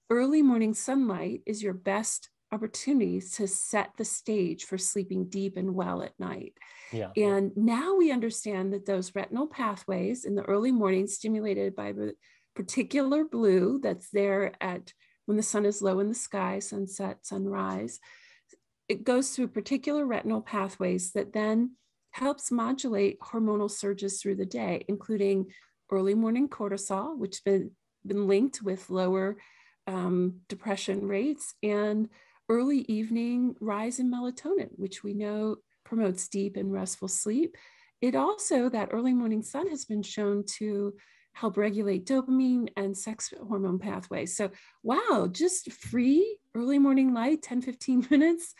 early morning sunlight is your best opportunity to set the stage for sleeping deep and well at night. Yeah. And now we understand that those retinal pathways in the early morning stimulated by the particular blue that's there at when the sun is low in the sky, sunset, sunrise, it goes through particular retinal pathways that then helps modulate hormonal surges through the day, including early morning cortisol, which has been linked with lower depression rates, and early evening rise in melatonin, which we know promotes deep and restful sleep. It also, that early morning sun has been shown to help regulate dopamine and sex hormone pathways. So, wow, just free early morning light, 10, 15 minutes,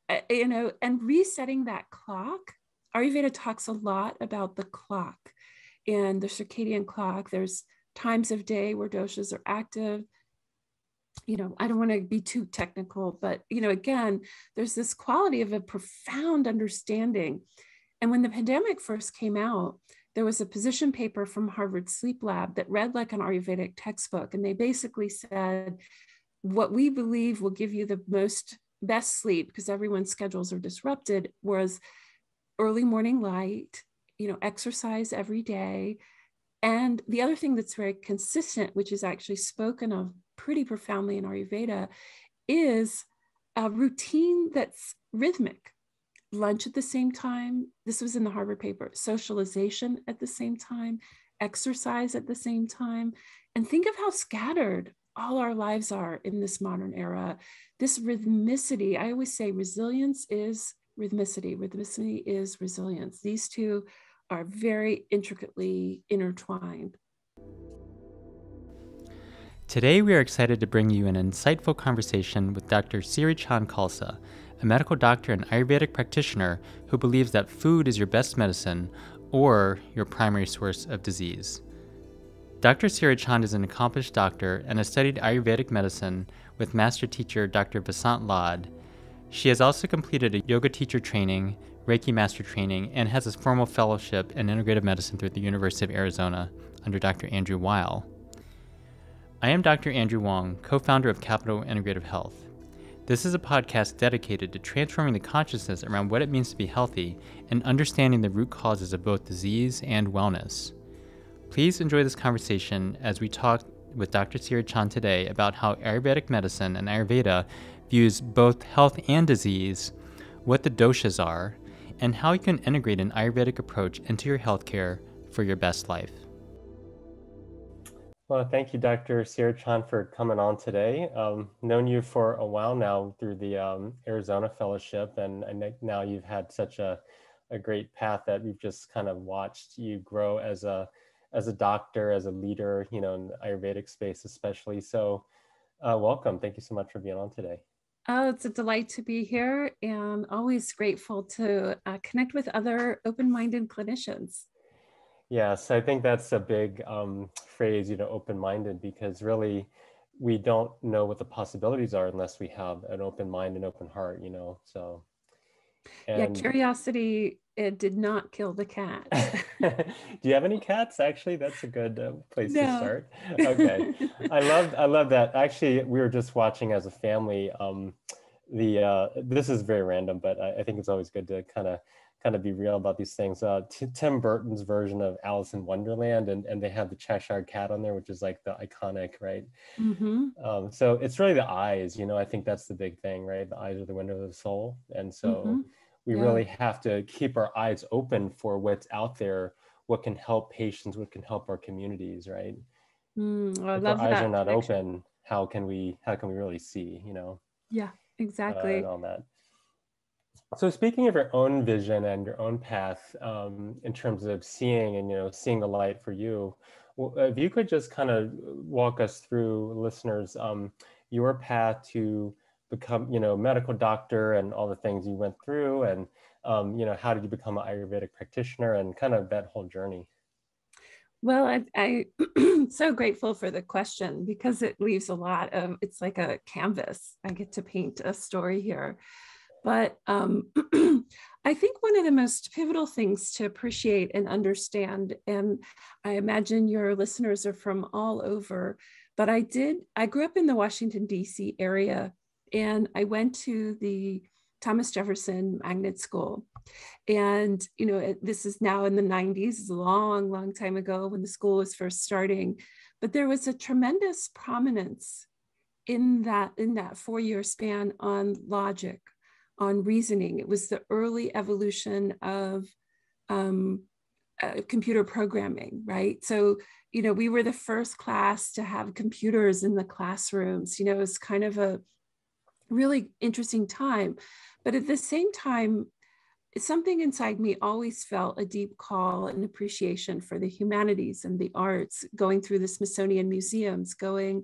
and resetting that clock. Ayurveda talks a lot about the clock and the circadian clock. There's times of day where doshas are active. I don't want to be too technical, but, again, there's this quality of a profound understanding. And when the pandemic first came out, there was a position paper from Harvard Sleep Lab that read like an Ayurvedic textbook. And they basically said, what we believe will give you the best sleep, because everyone's schedules are disrupted, was early morning light, exercise every day. And the other thing that's very consistent, which is actually spoken of pretty profoundly in Ayurveda, is a routine that's rhythmic. Lunch at the same time. This was in the Harvard paper. Socialization at the same time, exercise at the same time. And think of how scattered all our lives are in this modern era. This rhythmicity, I always say resilience is rhythmicity. Rhythmicity is resilience. These two are very intricately intertwined. Today, we are excited to bring you an insightful conversation with Dr. Sirichand Khalsa, a medical doctor and Ayurvedic practitioner who believes that food is your best medicine or your primary source of disease. Dr. Sirichand is an accomplished doctor and has studied Ayurvedic medicine with master teacher Dr. Vasant Lad. She has also completed a yoga teacher training, Reiki master training, and has a formal fellowship in Integrative Medicine through the University of Arizona under Dr. Andrew Weil. I am Dr. Andrew Wong, co-founder of Capital Integrative Health. This is a podcast dedicated to transforming the consciousness around what it means to be healthy and understanding the root causes of both disease and wellness. Please enjoy this conversation as we talk with Dr. Sirichand today about how Ayurvedic medicine and Ayurveda views both health and disease, what the doshas are, and how you can integrate an Ayurvedic approach into your healthcare for your best life. Well, thank you, Dr. Sirichand, for coming on today. Known you for a while now through the Arizona Fellowship, and now you've had such a great path that we've just kind of watched you grow as a doctor, as a leader, in the Ayurvedic space especially. So welcome. Thank you so much for being on today. Oh, it's a delight to be here, and always grateful to connect with other open-minded clinicians. Yes, I think that's a big phrase, open-minded, because really we don't know what the possibilities are unless we have an open mind and open heart, so. And yeah, curiosity, it did not kill the cat. Do you have any cats? Actually, that's a good place to start. Okay, I love that. Actually, we were just watching as a family. This is very random, but I think it's always good to kind of be real about these things. Tim Burton's version of Alice in Wonderland, and they have the Cheshire Cat on there, which is like the iconic, right? Mm-hmm. So it's really the eyes, I think that's the big thing, right? The eyes are the window of the soul. And so we really have to keep our eyes open for what's out there, what can help patients, what can help our communities, right? If our eyes are not open, how can we really see, Yeah, exactly. And all that. So speaking of your own vision and your own path in terms of seeing and, seeing the light for you, if you could just kind of walk us through, listeners, your path to become, medical doctor and all the things you went through, and, how did you become an Ayurvedic practitioner, and kind of that whole journey? Well, I'm so grateful for the question, because it leaves a lot of, it's like a canvas. I get to paint a story here. But I think one of the most pivotal things to appreciate and understand, and I imagine your listeners are from all over, But I grew up in the Washington, D.C. area, and I went to the Thomas Jefferson Magnet School. And, this is now in the 90s, it's a long, long time ago when the school was first starting. But there was a tremendous prominence in that 4-year span on logic, on reasoning. It was the early evolution of computer programming, right? So, we were the first class to have computers in the classrooms. It was kind of a really interesting time. But at the same time, something inside me always felt a deep call and appreciation for the humanities and the arts, going through the Smithsonian museums, going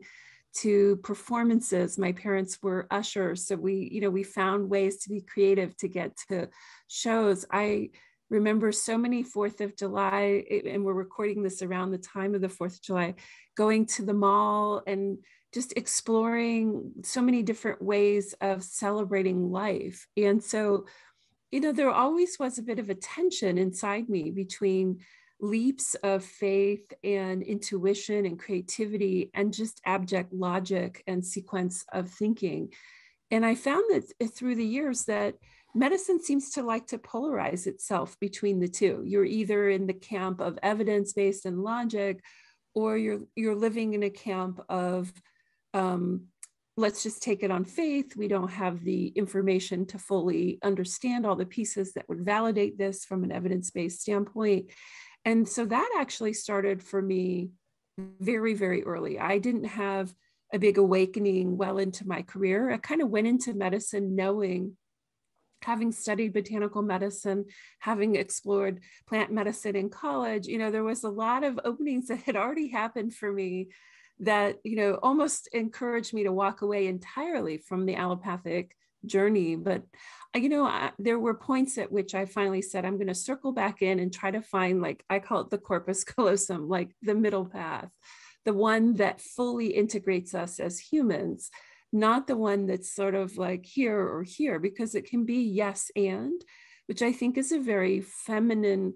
to performances. My parents were ushers, so we found ways to be creative to get to shows. I remember so many 4th of July, and we're recording this around the time of the 4th of July, going to the mall and just exploring so many different ways of celebrating life. And so, there always was a bit of a tension inside me between leaps of faith and intuition and creativity and just abject logic and sequence of thinking. And I found that through the years that medicine seems to like to polarize itself between the two. You're either in the camp of evidence-based and logic, or you're living in a camp of let's just take it on faith. We don't have the information to fully understand all the pieces that would validate this from an evidence-based standpoint. And so that actually started for me very, very early. I didn't have a big awakening well into my career. I kind of went into medicine knowing, having studied botanical medicine, having explored plant medicine in college, there was a lot of openings that had already happened for me that, almost encouraged me to walk away entirely from the allopathic journey. But, there were points at which I finally said, I'm going to circle back in and try to find, like, I call it the corpus callosum, like the middle path, the one that fully integrates us as humans, not the one that's sort of like here or here, because it can be yes and, which I think is a very feminine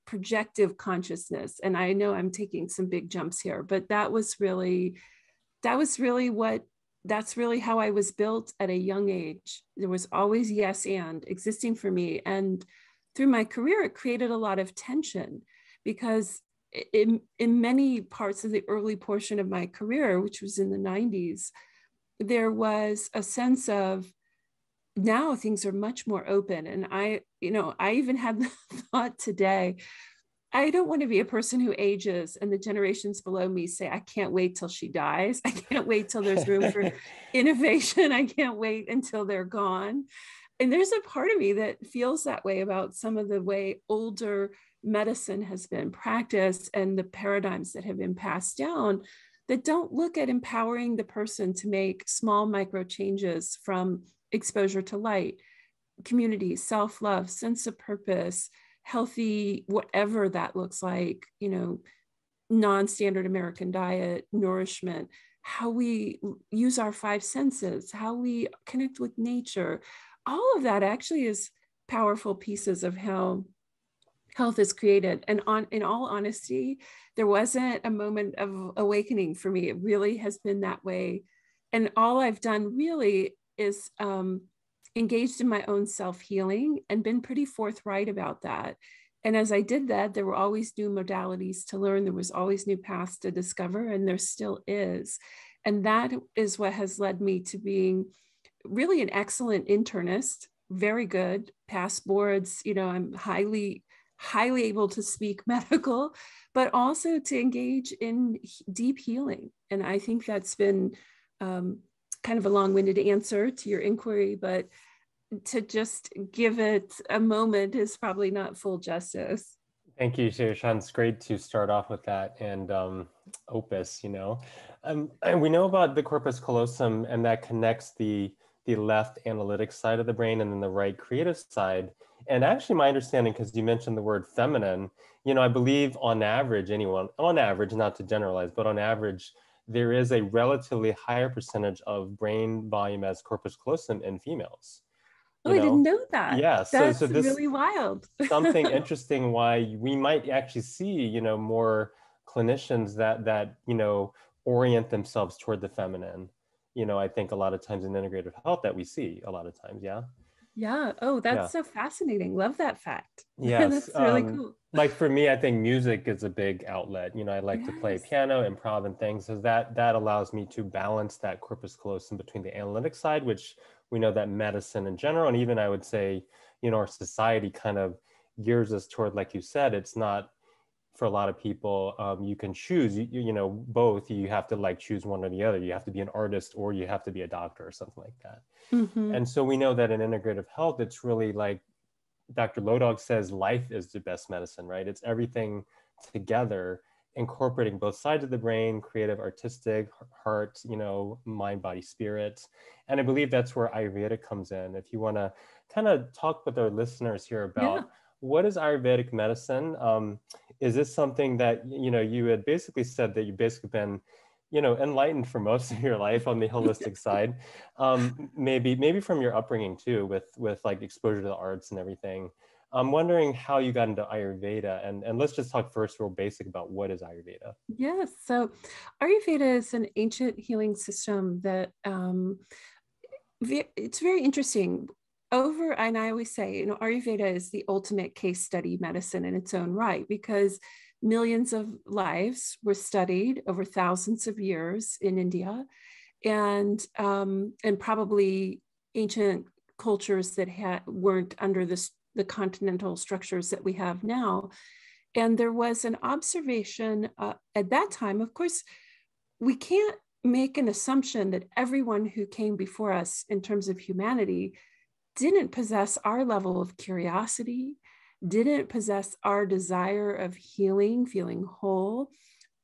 projective consciousness. And I know I'm taking some big jumps here, but that's really how I was built at a young age. There was always yes and existing for me. And through my career, it created a lot of tension, because in many parts of the early portion of my career, which was in the 90s, there was a sense of, now things are much more open. And I even had the thought today, I don't want to be a person who ages and the generations below me say, I can't wait till she dies. I can't wait till there's room for innovation. I can't wait until they're gone. And there's a part of me that feels that way about some of the way older medicine has been practiced and the paradigms that have been passed down that don't look at empowering the person to make small micro changes from exposure to light, community, self-love, sense of purpose, healthy, whatever that looks like, non-standard American diet, nourishment, how we use our 5 senses, how we connect with nature. All of that actually is powerful pieces of how health is created. And in all honesty, there wasn't a moment of awakening for me. It really has been that way. And all I've done really is engaged in my own self-healing and been pretty forthright about that. And as I did that, there were always new modalities to learn. There was always new paths to discover, and there still is. And that is what has led me to being really an excellent internist, very good, past boards. I'm highly able to speak medical, but also to engage in deep healing. And I think that's been kind of a long-winded answer to your inquiry, but to just give it a moment is probably not full justice. Thank you, Sirichand. It's great to start off with that and opus, and we know about the corpus callosum, and that connects the left analytic side of the brain and then the right creative side. And actually my understanding, because you mentioned the word feminine, I believe on average, not to generalize, but on average, there is a relatively higher percentage of brain volume as corpus callosum in females. Oh, I didn't know that. Yeah, that's so this really wild. something interesting why we might actually see, more clinicians that orient themselves toward the feminine. I think a lot of times in integrative health that we see a lot of times. Yeah. Yeah. Oh, Yeah. that's so fascinating. Love that fact. Yes. That's really cool. Like for me, I think music is a big outlet. I like to play Yes. piano, improv, and things, so that allows me to balance that corpus callosum between the analytic side, which we know that medicine in general, and even I would say, our society kind of gears us toward, like you said, it's not for a lot of people. You can choose, both. You have to like choose one or the other. You have to be an artist or you have to be a doctor or something like that. Mm-hmm. And so we know that in integrative health, it's really like Dr. Lodog says, life is the best medicine, right? It's everything together, incorporating both sides of the brain, creative, artistic, heart, mind, body, spirit. And I believe that's where Ayurveda comes in. If you want to kind of talk with our listeners here about Yeah. what is Ayurvedic medicine? Is this something that, you had basically said that you've basically been, enlightened for most of your life on the holistic side, maybe from your upbringing too, with like exposure to the arts and everything. I'm wondering how you got into Ayurveda, and let's just talk first real basic about what is Ayurveda. Yes. So Ayurveda is an ancient healing system that it's very interesting. And I always say, Ayurveda is the ultimate case study medicine in its own right, because millions of lives were studied over thousands of years in India, and probably ancient cultures that weren't under the continental structures that we have now. And there was an observation at that time. Of course, we can't make an assumption that everyone who came before us in terms of humanity didn't possess our level of curiosity, didn't possess our desire of healing, feeling whole.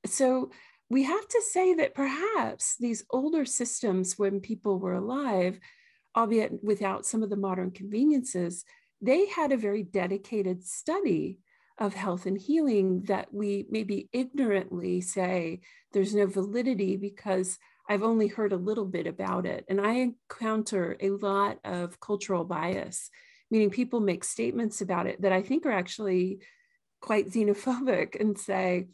So we have to say that perhaps these older systems, when people were alive, albeit without some of the modern conveniences, they had a very dedicated study of health and healing that we maybe ignorantly say there's no validity because I've only heard a little bit about it. And I encounter a lot of cultural bias, meaning people make statements about it that I think are actually quite xenophobic and say,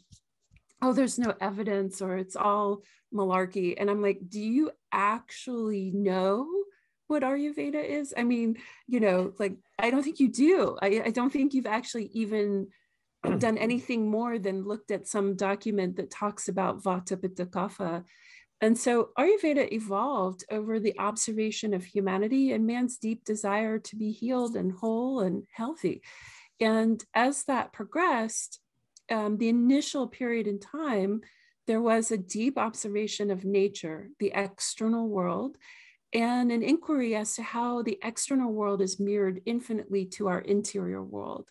oh, there's no evidence or it's all malarkey. And I'm like, do you actually know what Ayurveda is? I mean, like, I don't think you do. I don't think you've actually even done anything more than looked at some document that talks about Vata, Pitta, Kapha. And so Ayurveda evolved over the observation of humanity and man's deep desire to be healed and whole and healthy. And as that progressed, the initial period in time, there was a deep observation of nature, the external world, and an inquiry as to how the external world is mirrored infinitely to our interior world.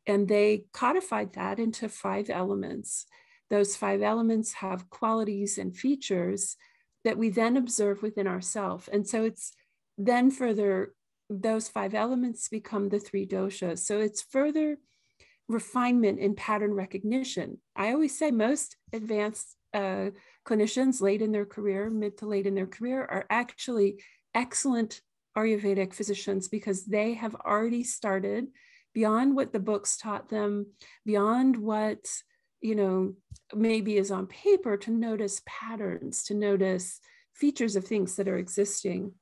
And they codified that into 5 elements. Those 5 elements have qualities and features that we then observe within ourselves. And so it's then further, those 5 elements become the 3 doshas. So it's further refinement in pattern recognition. I always say most advanced clinicians late in their career, mid to late in their career, are actually excellent Ayurvedic physicians because they have already started beyond what the books taught them, beyond what maybe is on paper, to notice patterns, to notice features of things that are existing.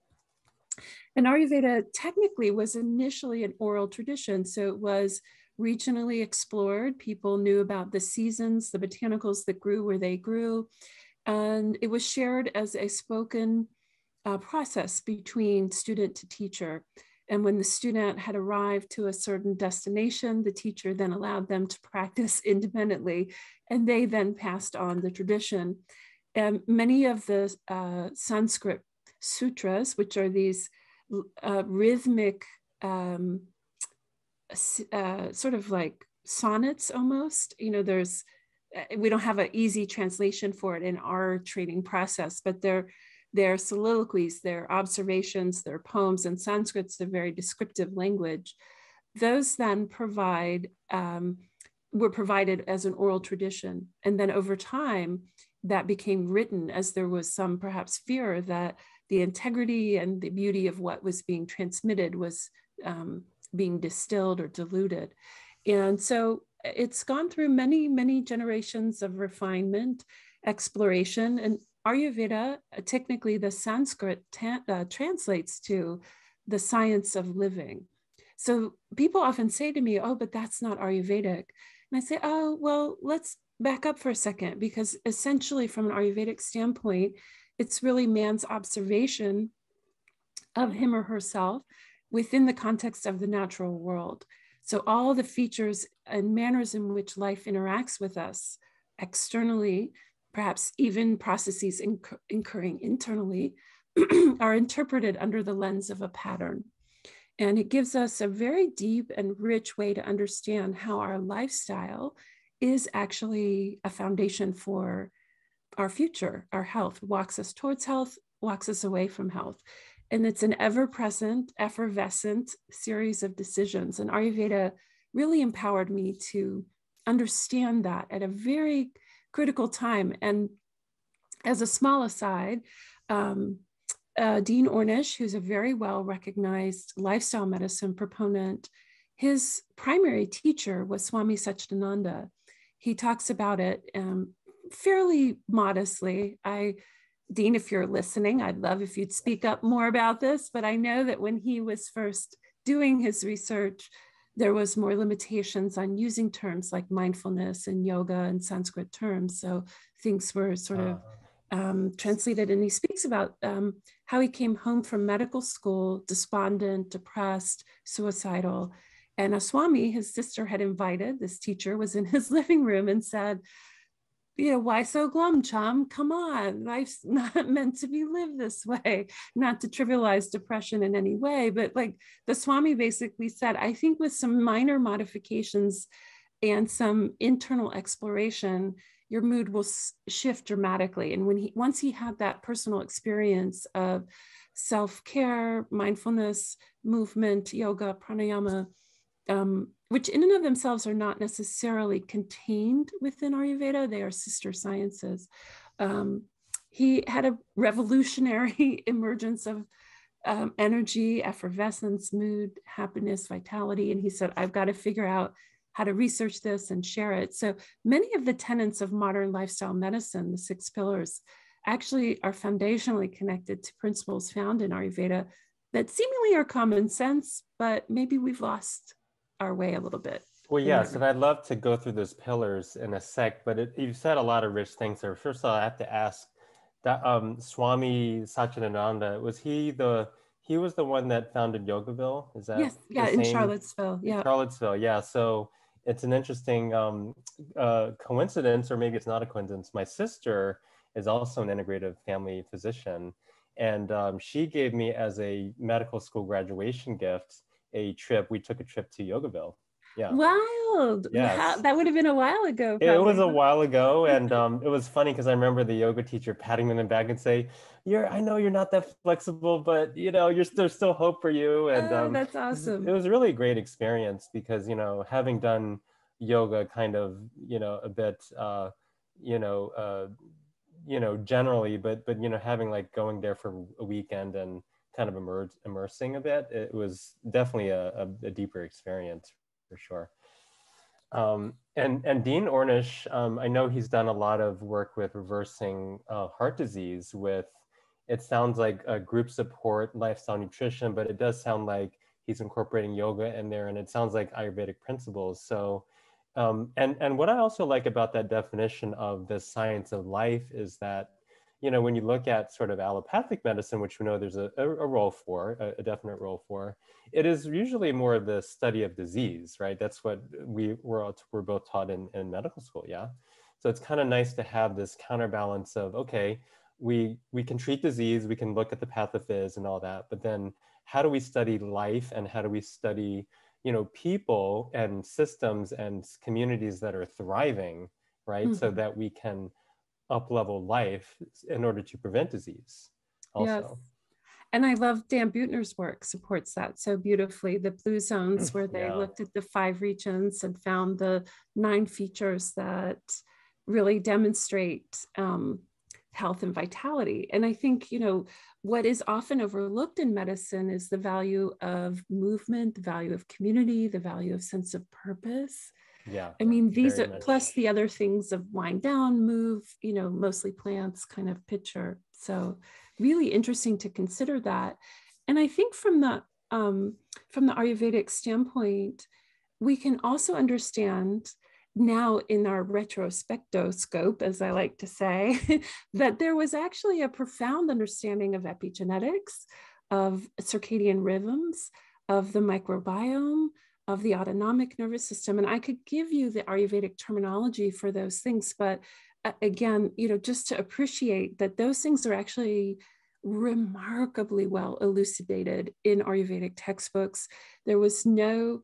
And Ayurveda technically was initially an oral tradition. So it was regionally explored. People knew about the seasons, the botanicals that grew where they grew. And it was shared as a spoken process between student to teacher. And when the student had arrived to a certain destination, the teacher then allowed them to practice independently, and they then passed on the tradition. And many of the Sanskrit sutras, which are these rhythmic sort of like sonnets almost, we don't have an easy translation for it in our training process, but they're soliloquies, they're observations, they're poems. In Sanskrit, it's a very descriptive language. Those then were provided as an oral tradition. And then over time, that became written, as there was some perhaps fear that the integrity and the beauty of what was being transmitted was being distilled or diluted. And so it's gone through many, many generations of refinement, exploration, and Ayurveda, technically the Sanskrit translates to the science of living. So people often say to me, oh, but that's not Ayurvedic. And I say, oh, well, let's back up for a second, because essentially from an Ayurvedic standpoint, it's really man's observation of him or herself within the context of the natural world. So all the features and manners in which life interacts with us externally, perhaps even processes occurring internally, are interpreted under the lens of a pattern. And it gives us a very deep and rich way to understand how our lifestyle is actually a foundation for our future, our health, walks us towards health, walks us away from health. And it's an ever-present, effervescent series of decisions. And Ayurveda really empowered me to understand that at a very critical time. And as a small aside, Dean Ornish, who's a very well-recognized lifestyle medicine proponent, his primary teacher was Swami Satchidananda. He talks about it fairly modestly. Dean, if you're listening, I'd love if you'd speak up more about this, but I know that when he was first doing his research, there was more limitations on using terms like mindfulness and yoga and Sanskrit terms. So things were sort of translated, and he speaks about how he came home from medical school, despondent, depressed, suicidal. And a Swami, his sister, had invited, this teacher was in his living room and said, you know, why so glum, chum? Come on, life's not meant to be lived this way. Not to trivialize depression in any way, but like the Swami basically said, I think with some minor modifications and some internal exploration, your mood will shift dramatically. And once he had that personal experience of self-care, mindfulness, movement, yoga, pranayama, which in and of themselves are not necessarily contained within Ayurveda, they are sister sciences. He had a revolutionary emergence of energy, effervescence, mood, happiness, vitality. And he said, I've got to figure out how to research this and share it. So many of the tenets of modern lifestyle medicine, the 6 pillars, actually are foundationally connected to principles found in Ayurveda that seemingly are common sense, but maybe we've lost our way a little bit. Well, yes, and I'd love to go through those pillars in a sec, but you've said a lot of rich things there. First of all, I have to ask that Swami Satchidananda, he was the one that founded Yogaville? Is that yes? Yeah, in Charlottesville. Yeah, in Charlottesville. Yeah. So it's an interesting coincidence, or maybe it's not a coincidence. My sister is also an integrative family physician, and she gave me as a medical school graduation gift we took a trip to Yogaville. Yeah. Wild. Yes. That would have been a while ago. Probably. It was a while ago, and it was funny because I remember the yoga teacher patting me in the back and say, I know you're not that flexible, but you know, there's still hope for you. And that's awesome. It was really a great experience because, having done yoga kind of, a bit, generally, but having like going there for a weekend and kind of immersing a bit, it was definitely a deeper experience for sure. And Dean Ornish, I know he's done a lot of work with reversing heart disease it sounds like group support, lifestyle nutrition, but it does sound like he's incorporating yoga in there, and it sounds like Ayurvedic principles. So, and what I also like about that definition of the science of life is that, when you look at sort of allopathic medicine, which we know there's a role for, a definite role for, it is usually more the study of disease, right? That's what we're both taught in medical school, yeah? So it's kind of nice to have this counterbalance of, okay, we can treat disease, we can look at the pathophys and all that, but then how do we study life, and how do we study, people and systems and communities that are thriving, right? Mm-hmm. So that we can up-level life in order to prevent disease also. Yes. And I love Dan Buettner's work supports that so beautifully. The blue zones, where they looked at the 5 regions and found the 9 features that really demonstrate health and vitality. And I think, what is often overlooked in medicine is the value of movement, the value of community, the value of sense of purpose. Yeah. I mean, these very are much. plus the other things of wind down, move, you know, mostly plants kind of picture. So really interesting to consider that. And I think from the Ayurvedic standpoint, we can also understand now in our retrospectoscope, as I like to say, that there was actually a profound understanding of epigenetics, of circadian rhythms, of the microbiome, of the autonomic nervous system. And I could give you the Ayurvedic terminology for those things, but again, you know, just to appreciate that those things are actually remarkably well elucidated in Ayurvedic textbooks. There was no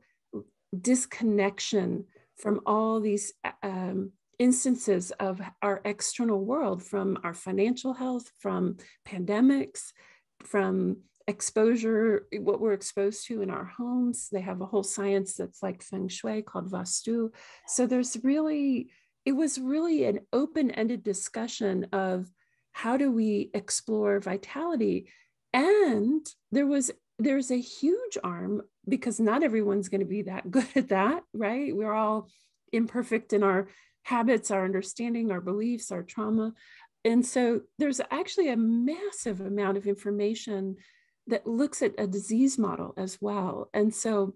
disconnection from all these instances of our external world, from our financial health, from pandemics, from exposure, what we're exposed to in our homes. They have a whole science that's like feng shui called vastu. So it was really an open-ended discussion of how do we explore vitality. And there's a huge arm, because not everyone's going to be that good at that, right? We're all imperfect in our habits, our understanding, our beliefs, our trauma. And so there's actually a massive amount of information that looks at a disease model as well. And so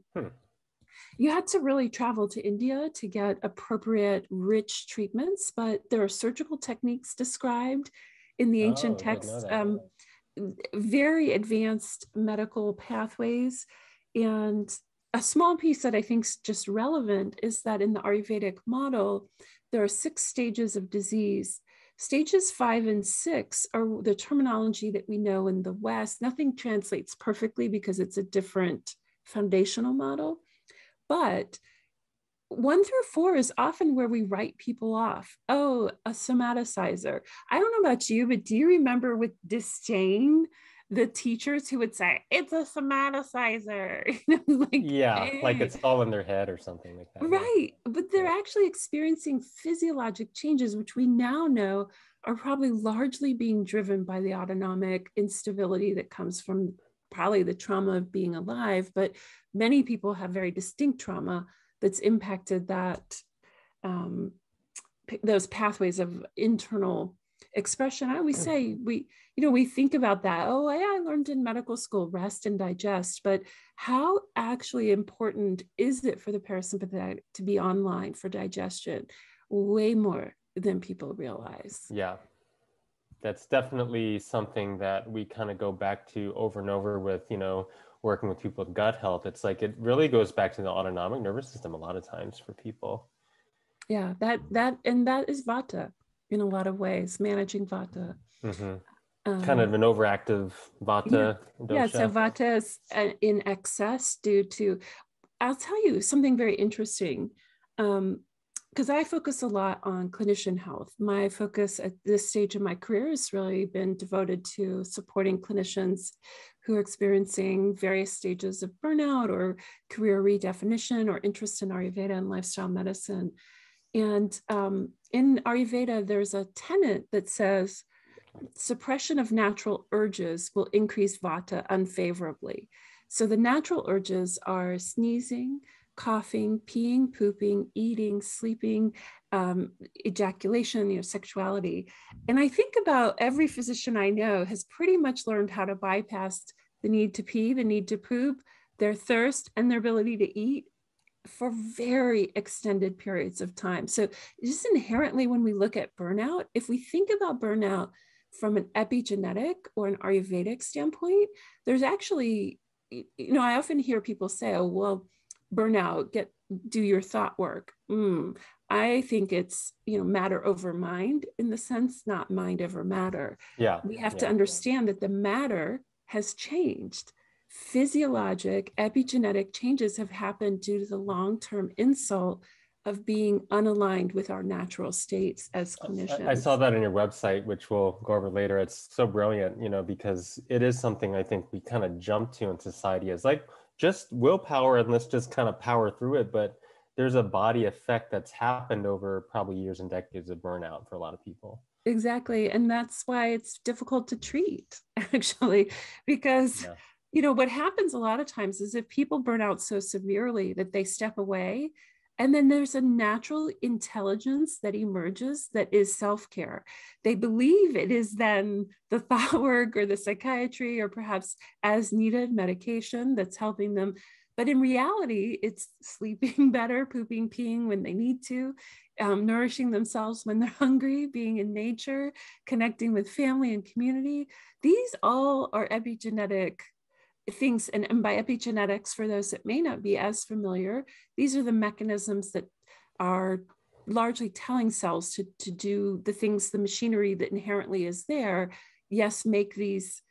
you had to really travel to India to get appropriate, rich treatments, but there are surgical techniques described in the ancient texts, very advanced medical pathways. And a small piece that I think is just relevant is that in the Ayurvedic model, there are 6 stages of disease. Stages 5 and 6 are the terminology that we know in the West. Nothing translates perfectly because it's a different foundational model. But 1 through 4 is often where we write people off. Oh, a somaticizer. I don't know about you, but do you remember with disdain the teachers who would say, it's a somaticizer? Like, yeah, hey. like it's all in their head or something like that. Right. But they're actually experiencing physiologic changes, which we now know are probably largely being driven by the autonomic instability that comes from probably the trauma of being alive. But many people have very distinct trauma that's impacted that those pathways of internal expression. I always say we think about that. Oh, I learned in medical school, rest and digest, but how actually important is it for the parasympathetic to be online for digestion? Way more than people realize. Yeah, that's definitely something that we kind of go back to over and over with, working with people with gut health. It's like, it really goes back to the autonomic nervous system a lot of times for people. Yeah, that is vata in a lot of ways, managing vata. Kind of an overactive vata dosha. Yeah, so vata is in excess due to, I'll tell you something very interesting, because I focus a lot on clinician health. My focus at this stage of my career has really been devoted to supporting clinicians who are experiencing various stages of burnout or career redefinition or interest in Ayurveda and lifestyle medicine. And in Ayurveda, there's a tenet that says suppression of natural urges will increase vata unfavorably. So the natural urges are sneezing, coughing, peeing, pooping, eating, sleeping, ejaculation, sexuality. And I think about every physician I know has pretty much learned how to bypass the need to pee, the need to poop, their thirst, and their ability to eat for very extended periods of time. So just inherently, when we look at burnout, if we think about burnout from an epigenetic or an Ayurvedic standpoint, there's actually, I often hear people say, oh, well, burnout, do your thought work. I think it's, matter over mind in the sense, not mind over matter. Yeah. We have to understand that the matter has changed. Physiologic, epigenetic changes have happened due to the long-term insult of being unaligned with our natural states as clinicians. I saw that on your website, which we'll go over later. It's so brilliant, because it is something I think we kind of jump to in society as like just willpower and let's just kind of power through it. But there's a body effect that's happened over probably years and decades of burnout for a lot of people. Exactly. And that's why it's difficult to treat, actually, because what happens a lot of times is if people burn out so severely that they step away, And then there's a natural intelligence that emerges that is self-care. They believe it is then the thought work or the psychiatry or perhaps as needed medication that's helping them. But in reality, it's sleeping better, pooping, peeing when they need to, nourishing themselves when they're hungry, being in nature, connecting with family and community. These all are epigenetic things. And by epigenetics, for those that may not be as familiar, these are the mechanisms that are largely telling cells to do the things, the machinery that inherently is there. Yes, make this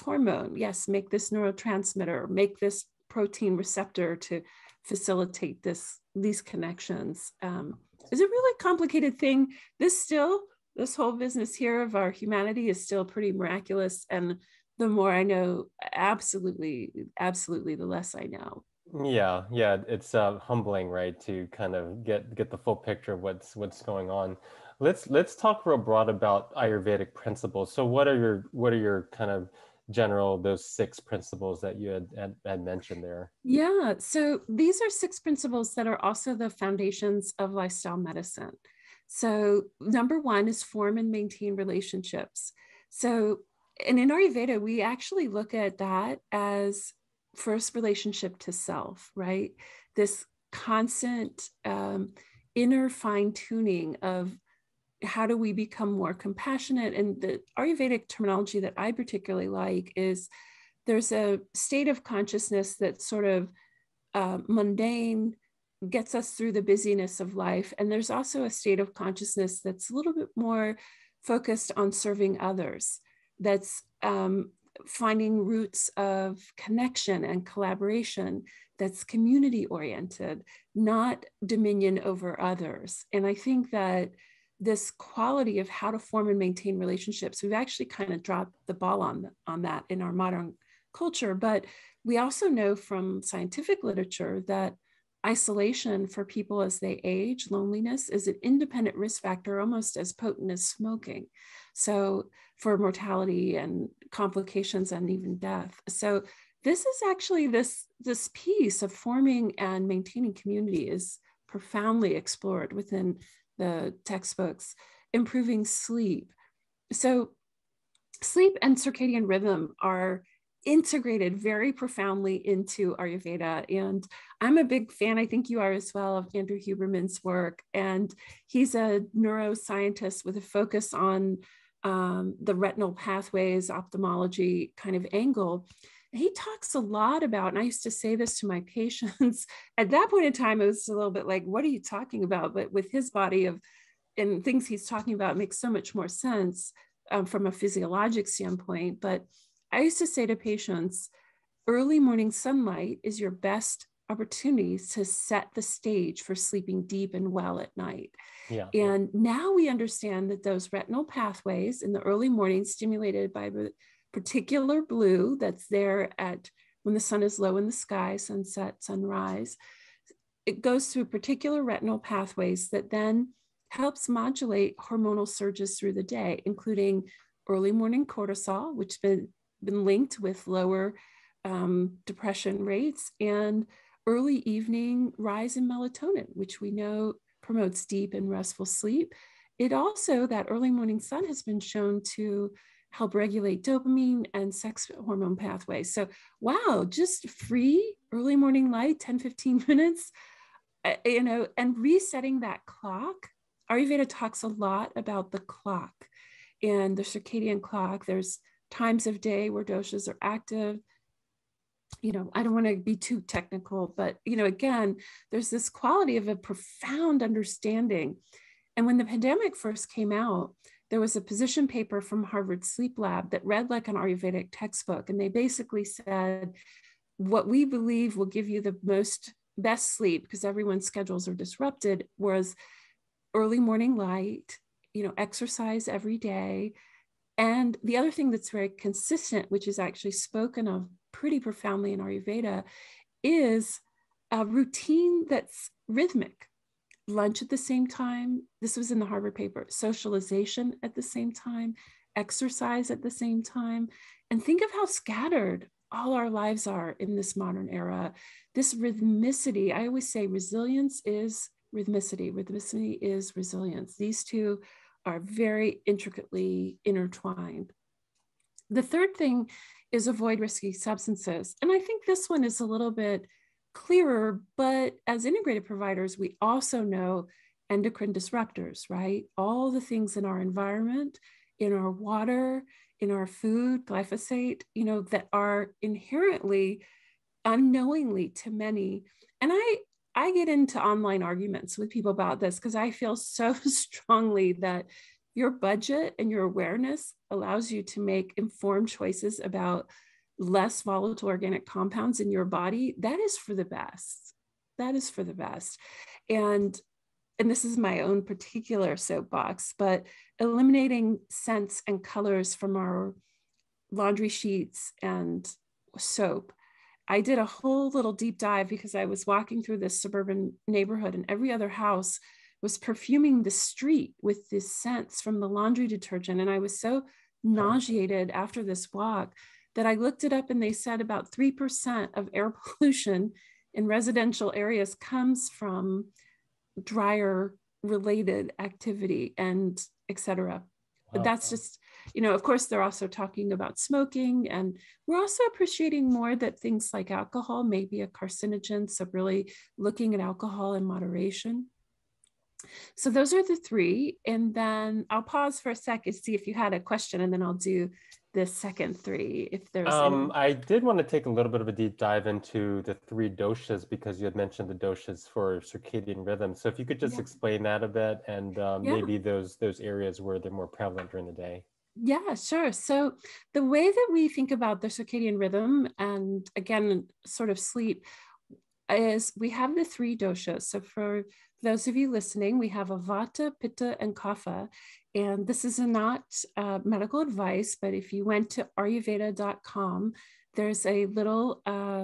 hormone. Yes, make this neurotransmitter, make this protein receptor to facilitate these connections. It's a really complicated thing. This whole business here of our humanity is still pretty miraculous. And the more I know, absolutely, the less I know. Yeah, it's humbling, right, to kind of get the full picture of what's going on. Let's talk real broad about Ayurvedic principles. So what are your kind of general, those 6 principles that you had mentioned there? Yeah, so these are 6 principles that are also the foundations of lifestyle medicine. So number 1 is form and maintain relationships. So, and in Ayurveda, we actually look at that as first relationship to self, right? This constant inner fine tuning of how do we become more compassionate? And the Ayurvedic terminology that I particularly like is there's a state of consciousness that's sort of mundane, gets us through the busyness of life. And there's also a state of consciousness that's a little bit more focused on serving others, that's finding roots of connection and collaboration, that's community oriented, not dominion over others. And I think that this quality of how to form and maintain relationships, we've actually kind of dropped the ball on that in our modern culture. But we also know from scientific literature that isolation for people as they age, loneliness, is an independent risk factor almost as potent as smoking. So for mortality and complications and even death. So this is actually this piece of forming and maintaining community is profoundly explored within the textbooks. Improving sleep. So sleep and circadian rhythm are integrated very profoundly into Ayurveda. And I'm a big fan, I think you are as well, of Andrew Huberman's work. And he's a neuroscientist with a focus on the retinal pathways, ophthalmology kind of angle. He talks a lot about, and I used to say this to my patients, at that point in time, it was a little bit like, what are you talking about? But with his body and things he's talking about, it makes so much more sense from a physiologic standpoint. But I used to say to patients, early morning sunlight is your best opportunity to set the stage for sleeping deep and well at night. Yeah. And now we understand that those retinal pathways in the early morning stimulated by the particular blue that's there at when the sun is low in the sky, sunset, sunrise, it goes through particular retinal pathways that then helps modulate hormonal surges through the day, including early morning cortisol, which has been linked with lower depression rates, and early evening rise in melatonin, which we know promotes deep and restful sleep. It also, that early morning sun has been shown to help regulate dopamine and sex hormone pathways. So, wow, just free early morning light, 10, 15 minutes, and resetting that clock. Ayurveda talks a lot about the clock and the circadian clock. There's times of day where doshas are active. I don't want to be too technical, but, again, there's this quality of a profound understanding. And when the pandemic first came out, there was a position paper from Harvard Sleep Lab that read like an Ayurvedic textbook. And they basically said, what we believe will give you the best sleep, because everyone's schedules are disrupted, was early morning light, exercise every day. And the other thing that's very consistent, which is actually spoken of pretty profoundly in Ayurveda, is a routine that's rhythmic. Lunch at the same time. This was in the Harvard paper. Socialization at the same time. Exercise at the same time. And think of how scattered all our lives are in this modern era. This rhythmicity, I always say resilience is rhythmicity. Rhythmicity is resilience. These two are very intricately intertwined. The third thing is avoid risky substances. And I think this one is a little bit clearer, but as integrative providers, we also know endocrine disruptors, right? All the things in our environment, in our water, in our food, glyphosate, that are inherently, unknowingly to many. And I get into online arguments with people about this because I feel so strongly that your budget and your awareness allows you to make informed choices about less volatile organic compounds in your body. That is for the best. That is for the best. And this is my own particular soapbox, but eliminating scents and colors from our laundry sheets and soap. I did a whole little deep dive because I was walking through this suburban neighborhood and every other house was perfuming the street with these scents from the laundry detergent. And I was so nauseated after this walk that I looked it up and they said about 3% of air pollution in residential areas comes from dryer related activity and et cetera. Wow. That's just, of course, they're also talking about smoking, and we're also appreciating more that things like alcohol may be a carcinogen. So really looking at alcohol in moderation. So those are the three. And then I'll pause for a sec and see if you had a question, and then I'll do the second three if there's any. I did want to take a little bit of a deep dive into the three doshas because you had mentioned the doshas for circadian rhythm. So if you could just explain that a bit, and maybe those areas where they're more prevalent during the day. Yeah, sure. So the way that we think about the circadian rhythm, and again, sort of sleep, is we have the three doshas. So for those of you listening, we have a Vata, Pitta, and Kapha. And this is not medical advice, but if you went to Ayurveda.com, there's a little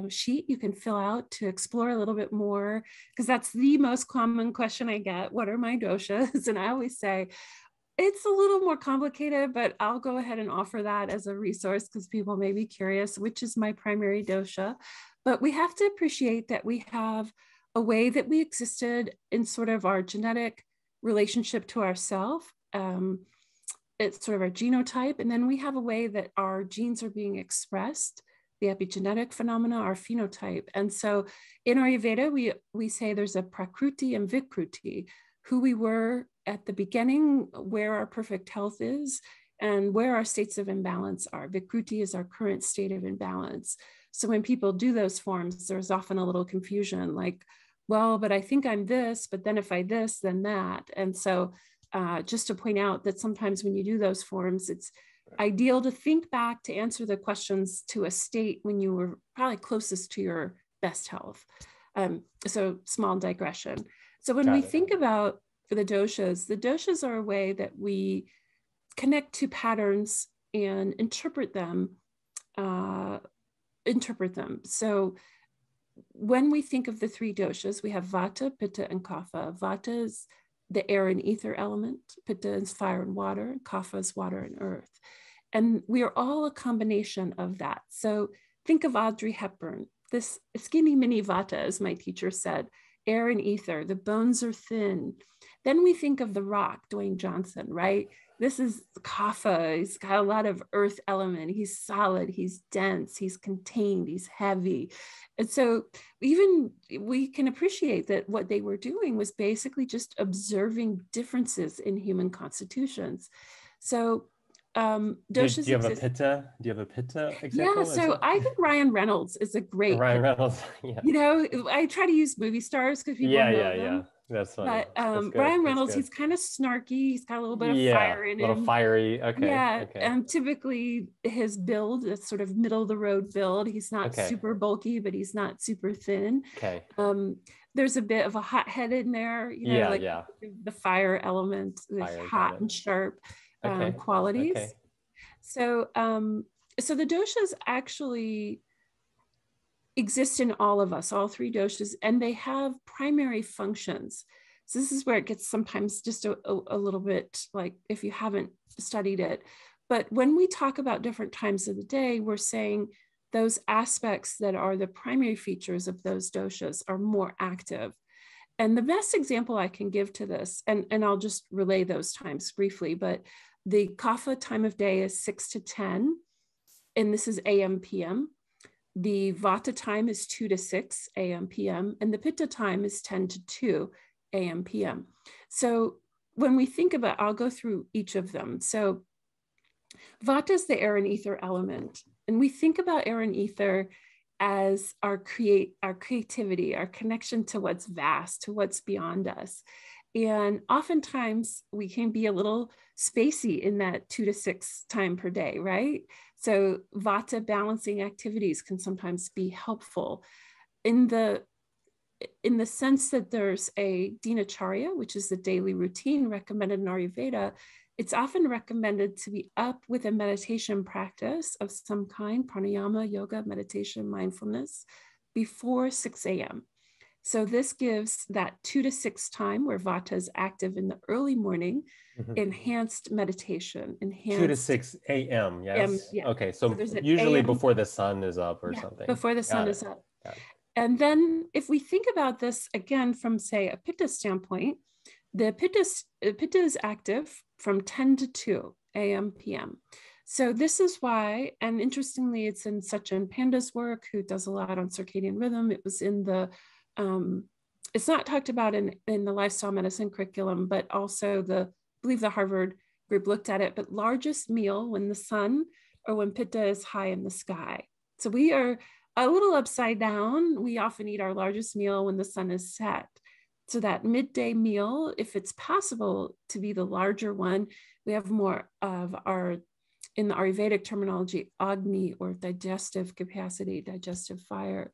sheet you can fill out to explore a little bit more, because that's the most common question I get. What are my doshas? And I always say, it's a little more complicated, but I'll go ahead and offer that as a resource because people may be curious, which is my primary dosha. But we have to appreciate that we have a way that we existed in sort of our genetic relationship to ourself. It's sort of our genotype. And then we have a way that our genes are being expressed, the epigenetic phenomena, our phenotype. And so in Ayurveda, we say there's a prakruti and vikruti, who we were at the beginning, where our perfect health is, and where our states of imbalance are. Vikruti is our current state of imbalance. So when people do those forms, there's often a little confusion, like, well, but I think I'm this, but then if I this, then that. And so just to point out that sometimes when you do those forms, it's ideal to think back to answer the questions to a state when you were probably closest to your best health. So small digression. So when we think about the doshas are a way that we connect to patterns and interpret them. So when we think of the three doshas, we have Vata, Pitta, and Kapha. Vata is the air and ether element. Pitta is fire and water. And Kapha is water and earth. And we are all a combination of that. So think of Audrey Hepburn, this skinny mini Vata, as my teacher said, air and ether, the bones are thin. Then we think of The Rock, Dwayne Johnson, right? This is Kapha. He's got a lot of earth element. He's solid, he's dense, he's contained, he's heavy. And so even we can appreciate that what they were doing was basically just observing differences in human constitutions. So doshas. Do you have a pitta? Do you have a pitta example? Yeah, so I think Ryan Reynolds is a great Ryan Reynolds. Yeah. I try to use movie stars because people know them. Yeah. That's funny. But Ryan Reynolds, he's kind of snarky. He's got a little bit of fire in him. A little fiery. Okay. Yeah. And typically his build is sort of middle of the road build. He's not super bulky, but he's not super thin. Okay. There's a bit of a hothead in there. The fire element, the hot and sharp qualities. Okay. So the doshas actually exist in all of us, all three doshas, and they have primary functions. So this is where it gets sometimes just a little bit like if you haven't studied it. But when we talk about different times of the day, we're saying those aspects that are the primary features of those doshas are more active. And the best example I can give to this, and I'll just relay those times briefly, but the kapha time of day is 6 to 10, and this is AM, PM. The vata time is 2 to 6 AM, PM, and the pitta time is 10 to 2 AM, PM. So when we think about, I'll go through each of them. So vata is the air and ether element. And we think about air and ether as our creativity, our connection to what's vast, to what's beyond us. And oftentimes we can be a little spacey in that 2 to 6 time per day, right? So vata balancing activities can sometimes be helpful in the sense that there's a dinacharya, which is the daily routine recommended in Ayurveda. It's often recommended to be up with a meditation practice of some kind, pranayama, yoga, meditation, mindfulness, before 6 a.m. So this gives that 2 to 6 time where vata is active in the early morning, enhanced meditation, 2 to 6 a.m. Yes. Yeah. Okay. So usually AM, before the sun is up or something. Before the sun is up. And then if we think about this again from, say, a pitta standpoint, the pitta is active from 10 to 2 a.m. p.m. So this is why, and interestingly, it's in Sachin Panda's work, who does a lot on circadian rhythm. It was in the, it's not talked about in the lifestyle medicine curriculum, but also I believe the Harvard group looked at it, but largest meal when the sun or when pitta is high in the sky. So we are a little upside down. We often eat our largest meal when the sun is set. So that midday meal, if it's possible to be the larger one, we have more of our, in the Ayurvedic terminology, agni, or digestive capacity, digestive fire.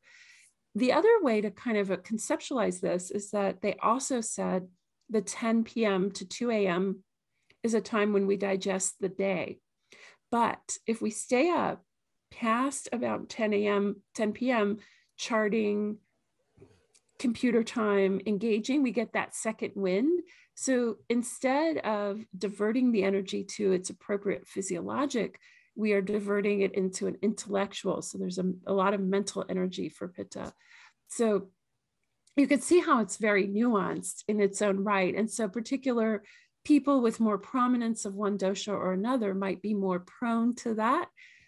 The other way to kind of conceptualize this is that they also said the 10 p.m. to 2 a.m. is a time when we digest the day. But if we stay up past about 10 p.m., charting, computer time, engaging, we get that second wind. So instead of diverting the energy to its appropriate physiologic, we are diverting it into an intellectual. So there's a lot of mental energy for pitta. So you can see how it's very nuanced in its own right. And so particular people with more prominence of one dosha or another might be more prone to that.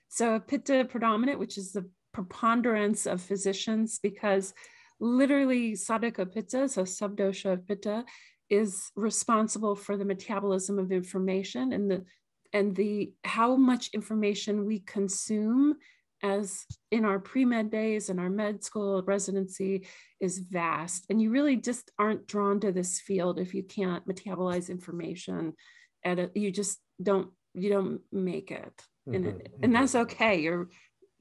So pitta predominant, which is the preponderance of physicians, because literally sadhaka pitta, so subdosha of pitta, is responsible for the metabolism of information and the how much information we consume as in our pre-med days and our med school residency is vast. And you really just aren't drawn to this field if you can't metabolize information you don't make it. And that's okay. You're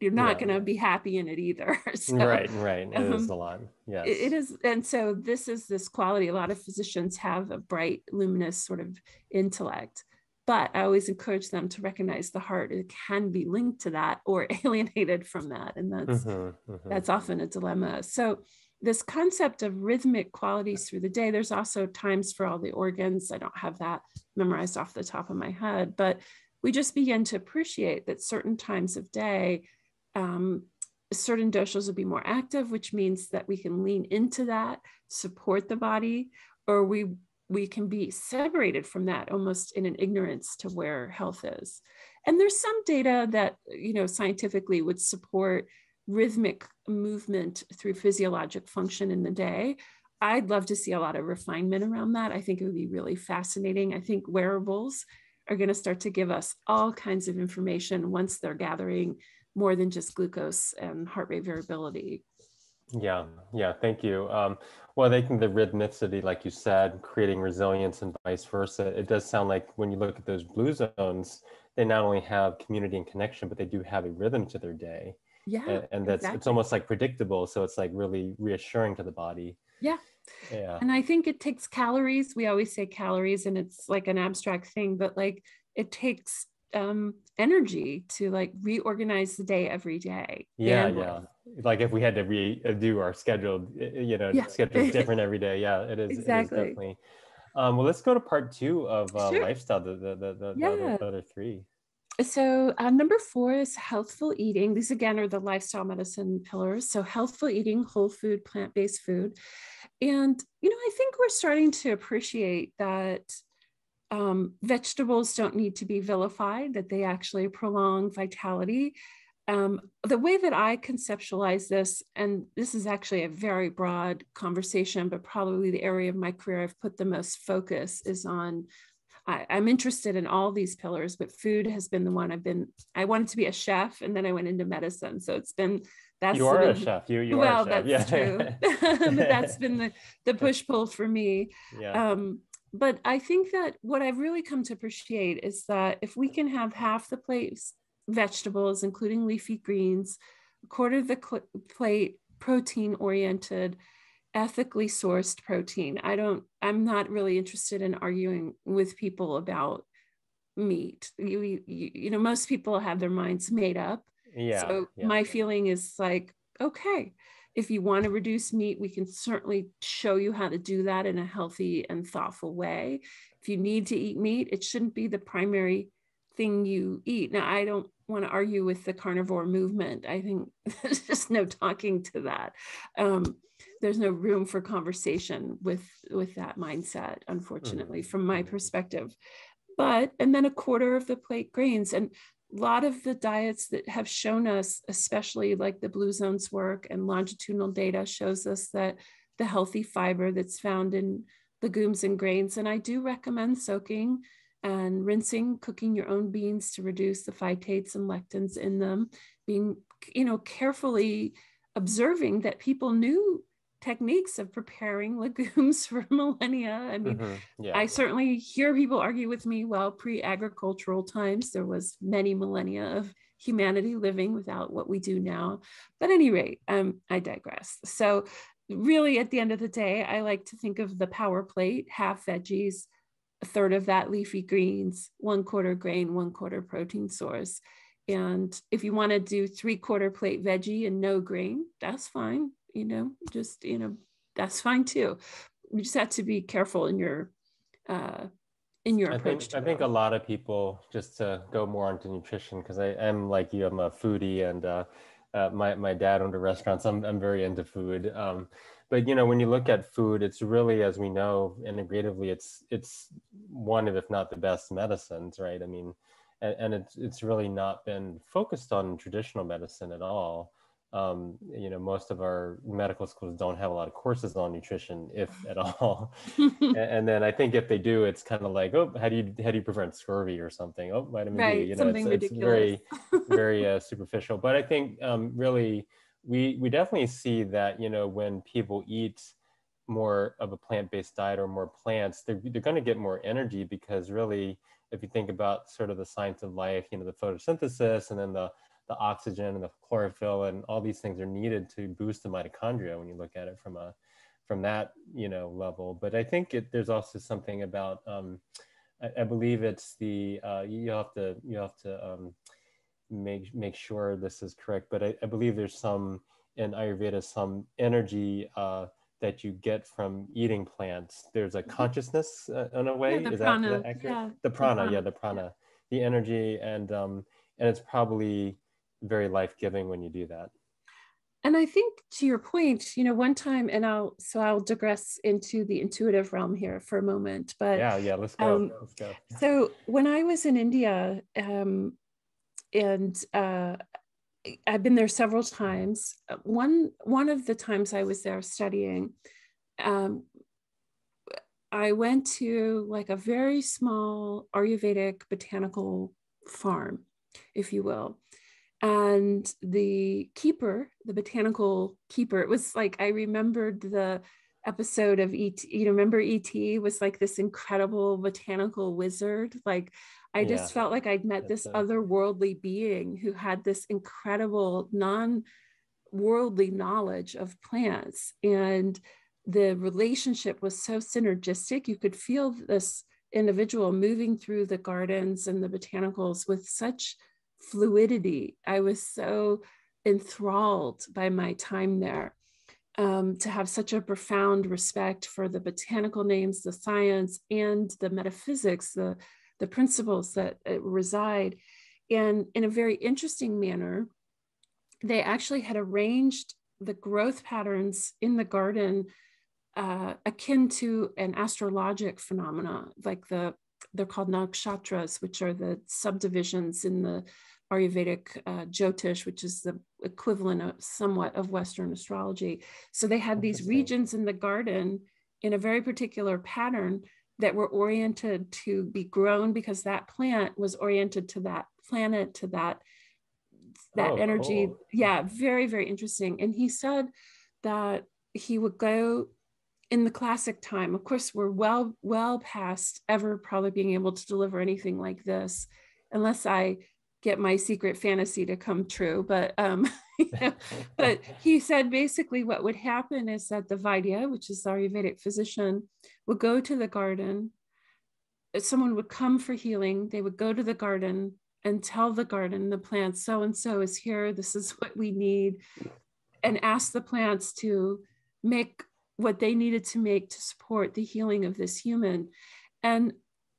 not going to be happy in it either. So, right. It is a lot. Yes. It is. And so this quality, a lot of physicians have a bright, luminous sort of intellect, but I always encourage them to recognize the heart. It can be linked to that or alienated from that. And that's often a dilemma. So this concept of rhythmic qualities through the day, there's also times for all the organs. I don't have that memorized off the top of my head, but we just begin to appreciate that certain times of day, certain doshas will be more active, which means that we can lean into that, support the body, or we can be separated from that almost in an ignorance to where health is. And there's some data that, scientifically would support rhythmic movement through physiologic function in the day. I'd love to see a lot of refinement around that. I think it would be really fascinating. I think wearables are going to start to give us all kinds of information once they're gathering more than just glucose and heart rate variability. Yeah, thank you. Well, I think the rhythmicity, like you said, creating resilience and vice versa, it does sound like when you look at those blue zones, they not only have community and connection, but they do have a rhythm to their day. Yeah, and that's It's almost like predictable. So it's like really reassuring to the body. Yeah. And I think it takes calories. We always say calories and it's like an abstract thing, but like it takes energy to like reorganize the day every day. Yeah. Like if we had to redo our schedule, schedule different every day. Yeah, it is. Exactly. It is definitely. Well, let's go to part 2 of Sure. lifestyle, the other 3. So number 4 is healthful eating. These again are the lifestyle medicine pillars. So healthful eating, whole food, plant-based food. And, I think we're starting to appreciate that vegetables don't need to be vilified, that they actually prolong vitality. The way that I conceptualize this, and this is actually a very broad conversation, but probably the area of my career I've put the most focus is on, I'm interested in all these pillars, but food has been the one I wanted to be a chef, and then I went into medicine. So it's been, you are a chef. You are a chef. That's true. But that's been the push-pull for me. Yeah. But I think that what I've really come to appreciate is that if we can have half the plate vegetables, including leafy greens, a quarter of the plate protein-oriented, ethically sourced protein. I'm not really interested in arguing with people about meat. Most people have their minds made up. Yeah. So my feeling is like, okay, if you want to reduce meat, we can certainly show you how to do that in a healthy and thoughtful way. If you need to eat meat, it shouldn't be the primary thing you eat. Now, I don't want to argue with the carnivore movement. I think there's just no talking to that. There's no room for conversation with that mindset, unfortunately, from my perspective. And then a quarter of the plate grains. And a lot of the diets that have shown us, especially like the Blue Zones work and longitudinal data, shows us that the healthy fiber that's found in legumes and grains. And I do recommend soaking and rinsing, cooking your own beans to reduce the phytates and lectins in them, being, carefully observing that people knew techniques of preparing legumes for millennia. I mean, I certainly hear people argue with me, well, pre-agricultural times, there was many millennia of humanity living without what we do now. But at any rate, I digress. So really, at the end of the day, I like to think of the power plate, half veggies, a third of that leafy greens, 1/4 grain, 1/4 protein source. And if you want to do 3/4 plate veggie and no grain, that's fine. That's fine too. You just have to be careful in your approach. I think a lot of people, just to go more onto nutrition, because I am like you, I'm a foodie, and my dad owned a restaurant, so I'm very into food. But when you look at food, it's really, as we know, integratively, it's one of, if not the best medicines, right? I mean, and it's really not been focused on traditional medicine at all. Most of our medical schools don't have a lot of courses on nutrition, if at all. And then I think if they do, it's kind of like, oh, how do you prevent scurvy or something? Oh, vitamin D. Something ridiculous. It's very superficial. But I think really we definitely see that when people eat more of a plant-based diet or more plants, they're going to get more energy, because really, if you think about sort of the science of life, the photosynthesis, and then the oxygen and the chlorophyll and all these things are needed to boost the mitochondria when you look at it from that level. But I think there's also something about I believe it's the you have to make sure this is correct, but I believe there's some in Ayurveda, some energy that you get from eating plants. There's a consciousness in a way. Yeah, is that accurate? Yeah, the prana, the energy, and it's probably very life-giving when you do that. And I think, to your point, one time, and I'll digress into the intuitive realm here for a moment, but yeah, let's go. So when I was in India, and I've been there several times. One of the times I was there studying, I went to like a very small Ayurvedic botanical farm, if you will. And the botanical keeper, it was like, I remembered the episode of E.T., remember E.T. was like this incredible botanical wizard. Like, I just felt like I'd met this otherworldly being who had this incredible non-worldly knowledge of plants. And the relationship was so synergistic. You could feel this individual moving through the gardens and the botanicals with such fluidity. I was so enthralled by my time there, to have such a profound respect for the botanical names, the science, and the metaphysics, the principles that reside. And in a very interesting manner, they actually had arranged the growth patterns in the garden akin to an astrologic phenomena, like they're called nakshatras, which are the subdivisions in the Ayurvedic Jyotish, which is the equivalent of somewhat of Western astrology. So they had these regions in the garden in a very particular pattern that were oriented to be grown because that plant was oriented to that planet, to that energy. Cool. Yeah, very, very interesting. And he said that he would go in the classic time. Of course, we're well past ever probably being able to deliver anything like this, unless I get my secret fantasy to come true. But but he said basically what would happen is that the Vaidya, which is the Ayurvedic physician, would go to the garden. Someone would come for healing. They would go to the garden and tell the garden, the plant, so-and-so is here. This is what we need. And ask the plants to make what they needed to make to support the healing of this human. And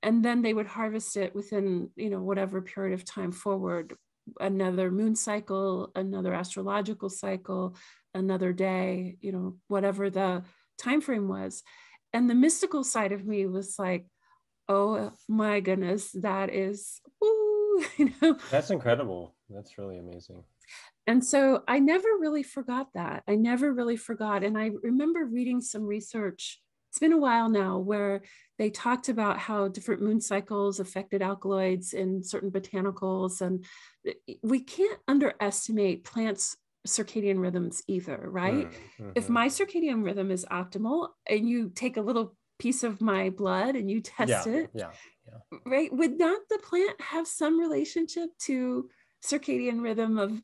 then they would harvest it within, whatever period of time forward, another moon cycle, another astrological cycle, another day, whatever the time frame was. And the mystical side of me was like, oh my goodness, that is, woo, That's incredible. That's really amazing. And so I never really forgot that. I never really forgot. And I remember reading some research, it's been a while now, where they talked about how different moon cycles affected alkaloids in certain botanicals. And we can't underestimate plants' circadian rhythms either, right? Mm-hmm. If my circadian rhythm is optimal and you take a little piece of my blood and you test it, right? Would not the plant have some relationship to circadian rhythm of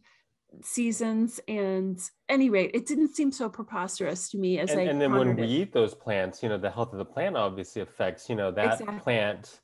seasons? And any rate, it didn't seem so preposterous to me as and then when we eat those plants, the health of the plant obviously affects, that Exactly. plant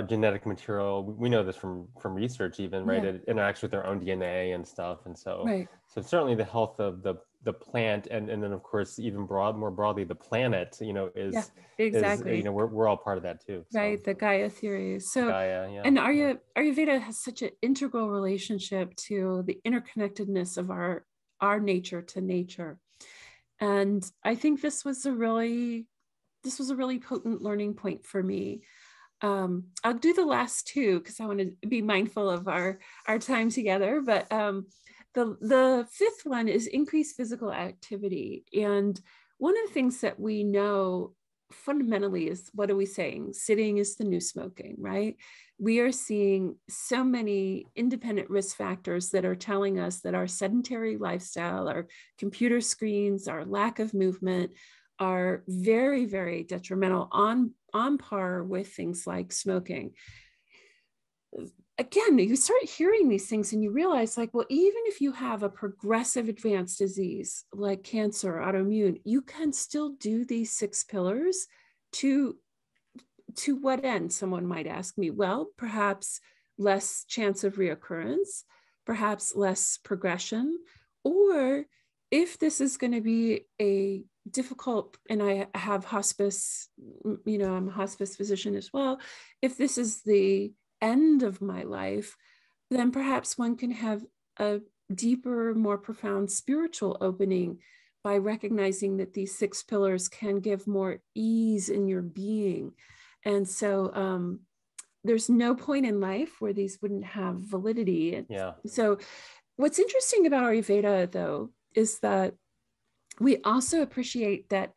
genetic material. We know this from research even, right? It interacts with their own DNA and stuff. And so, so certainly the health of the plant and then of course, even more broadly, the planet, is, exactly. is we're all part of that too. So. Right. The Gaia theory. So, Gaia, and Ayurveda has such an integral relationship to the interconnectedness of our nature to nature. And I think this was a really potent learning point for me. I'll do the last two because I want to be mindful of our time together. But the fifth one is increased physical activity. And one of the things that we know fundamentally is, what are we saying? Sitting is the new smoking, right? We are seeing so many independent risk factors that are telling us that our sedentary lifestyle, our computer screens, our lack of movement are very, very detrimental, on par with things like smoking. Again, you start hearing these things and you realize, like, well, even if you have a progressive advanced disease like cancer, autoimmune, you can still do these 6 pillars to what end? Someone might ask me. Well, perhaps less chance of reoccurrence, perhaps less progression, or if this is going to be a difficult, and I have hospice, I'm a hospice physician as well. If this is the end of my life, then perhaps one can have a deeper, more profound spiritual opening by recognizing that these 6 pillars can give more ease in your being. And so there's no point in life where these wouldn't have validity. So what's interesting about Ayurveda, though, is that we also appreciate that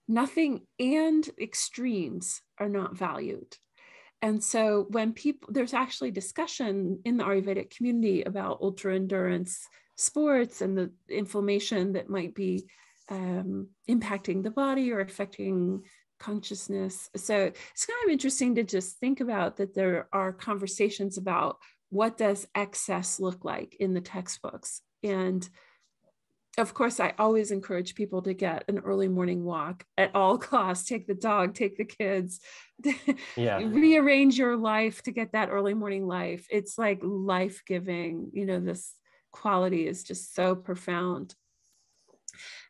nothing and extremes are not valued. And so when there's actually discussion in the Ayurvedic community about ultra endurance sports and the inflammation that might be impacting the body or affecting consciousness. So it's kind of interesting to just think about that there are conversations about what does excess look like in the textbooks. And of course, I always encourage people to get an early morning walk at all costs. Take the dog, take the kids, rearrange your life to get that early morning life. It's like life-giving. This quality is just so profound.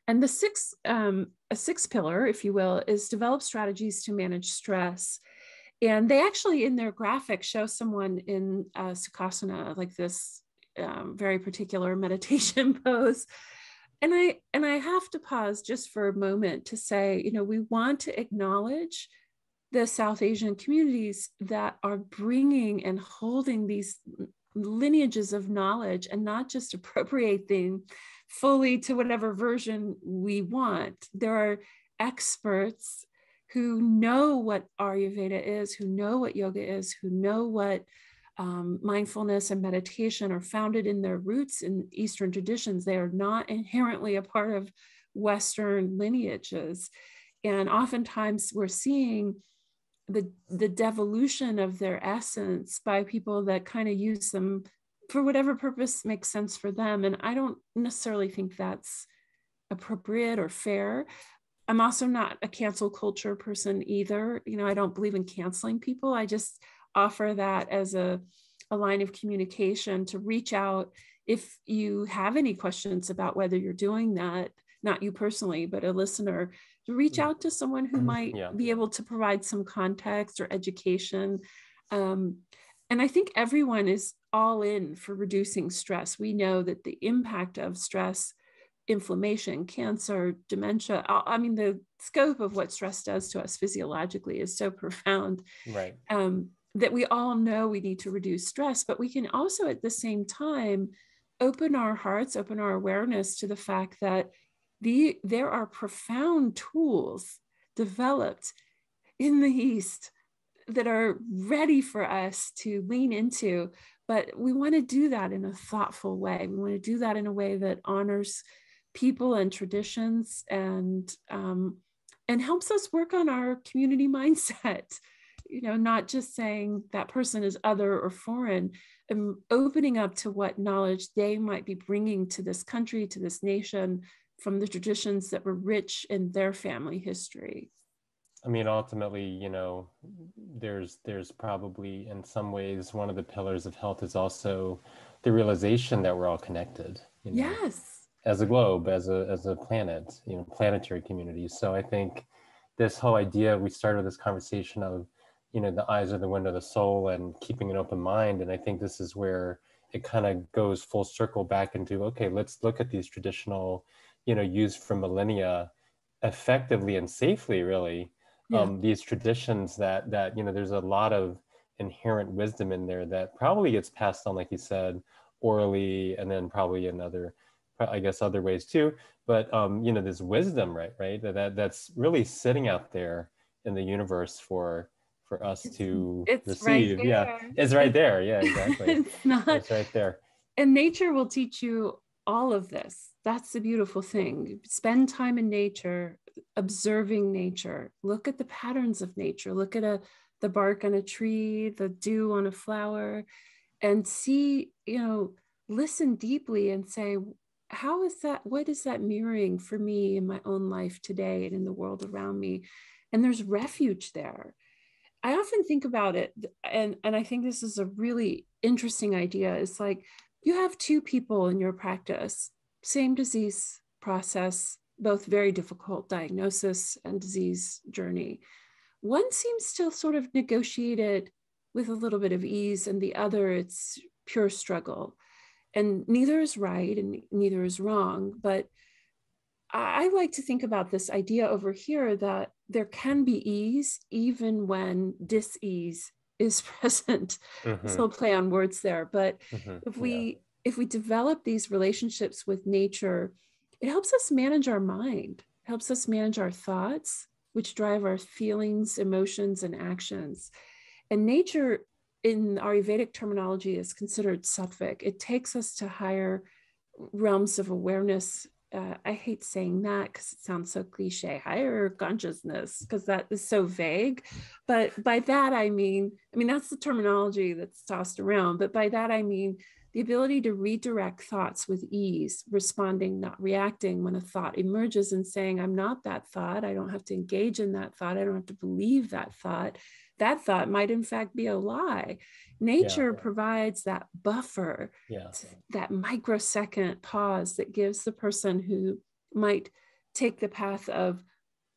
And the sixth pillar, if you will, is develop strategies to manage stress. And they actually, in their graphic, show someone in Sukhasana, like this very particular meditation pose. And I have to pause just for a moment to say, you know, we want to acknowledge the South Asian communities that are bringing and holding these lineages of knowledge, and not just appropriate them fully to whatever version we want. There are experts who know what Ayurveda is, who know what yoga is, who know what mindfulness and meditation are founded in their roots in Eastern traditions. They are not inherently a part of Western lineages. And oftentimes we're seeing the devolution of their essence by people that kind of use them for whatever purpose makes sense for them. And I don't necessarily think that's appropriate or fair. I'm also not a cancel culture person either. You know, I don't believe in canceling people. I just offer that as a line of communication to reach out if you have any questions about whether you're doing that, not you personally, but a listener, to reach out to someone who might be able to provide some context or education. And I think everyone is all in for reducing stress. We know that the impact of stress, inflammation, cancer, dementia, I mean, the scope of what stress does to us physiologically is so profound, right? That we all know we need to reduce stress, but we can also at the same time open our hearts, open our awareness to the fact that there are profound tools developed in the East that are ready for us to lean into, but we want to do that in a thoughtful way. We want to do that in a way that honors people and traditions and helps us work on our community mindset. You know, not just saying that person is other or foreign, and opening up to what knowledge they might be bringing to this country, to this nation, from the traditions that were rich in their family history. I mean, ultimately, you know, there's probably in some ways one of the pillars of health is also the realization that we're all connected. You know, yes. As a globe, as a planet, you know, planetary community. So I think this whole idea, we started this conversation of, you know, the eyes are the window of the soul and keeping an open mind. And I think this is where it kind of goes full circle back into, okay, let's look at these traditional, you know, used for millennia effectively and safely, really. These traditions that, you know, there's a lot of inherent wisdom in there that probably gets passed on, like you said, orally, and then probably in other, I guess, other ways too. But, you know, there's wisdom, right? That's really sitting out there in the universe for us to receive. Right it's right there. Yeah, exactly. It's right there. And nature will teach you all of this. That's the beautiful thing. Spend time in nature, observing nature. Look at the patterns of nature. Look at the bark on a tree, the dew on a flower, and see, you know, listen deeply and say, how is that? What is that mirroring for me in my own life today and in the world around me? And there's refuge there. I often think about it, and I think this is a really interesting idea. It's like you have two people in your practice, same disease process, both very difficult diagnosis and disease journey. One seems to sort of negotiate it with a little bit of ease, and the other, it's pure struggle. And neither is right and neither is wrong, but I like to think about this idea over here that there can be ease even when dis-ease is present. This little play on words there, but if we develop these relationships with nature, it helps us manage our mind, helps us manage our thoughts, which drive our feelings, emotions, and actions. And nature, in Ayurvedic terminology, is considered sattvic. It takes us to higher realms of awareness. I hate saying that because it sounds so cliche, higher consciousness, because that is so vague. But by that, I mean, that's the terminology that's tossed around. But by that, I mean the ability to redirect thoughts with ease, responding, not reacting when a thought emerges, and saying, I'm not that thought. I don't have to engage in that thought. I don't have to believe that thought. That thought might in fact be a lie. Nature provides that buffer, that microsecond pause that gives the person who might take the path of,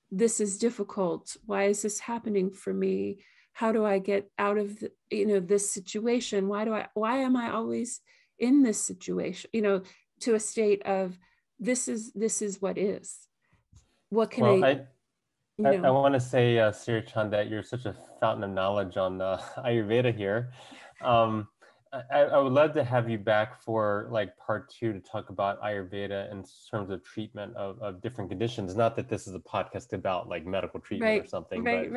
this is difficult. Why is this happening for me? how do I get out of this situation? Why am I always in this situation? To a state of this is what is. What can I want to say, Sirichand, that you're such a fountain of knowledge on Ayurveda here. I would love to have you back for like part 2 to talk about Ayurveda in terms of treatment of different conditions. Not that this is a podcast about like medical treatment or something, but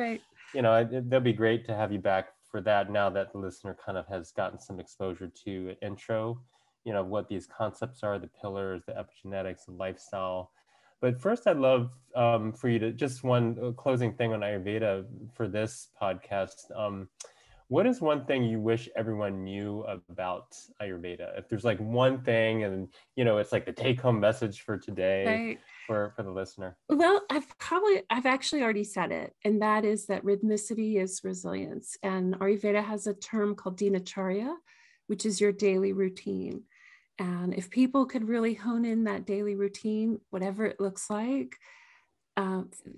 that'd be great to have you back for that now that the listener kind of has gotten some exposure to an intro, what these concepts are, the pillars, the epigenetics, the lifestyle. But first, I'd love for you to just one closing thing on Ayurveda for this podcast. What is one thing you wish everyone knew about Ayurveda? If there's like one thing, and it's like the take-home message for today for the listener. Well, I've actually already said it, and that is that rhythmicity is resilience. And Ayurveda has a term called dinacharya, which is your daily routine. And if people could really hone in that daily routine, whatever it looks like,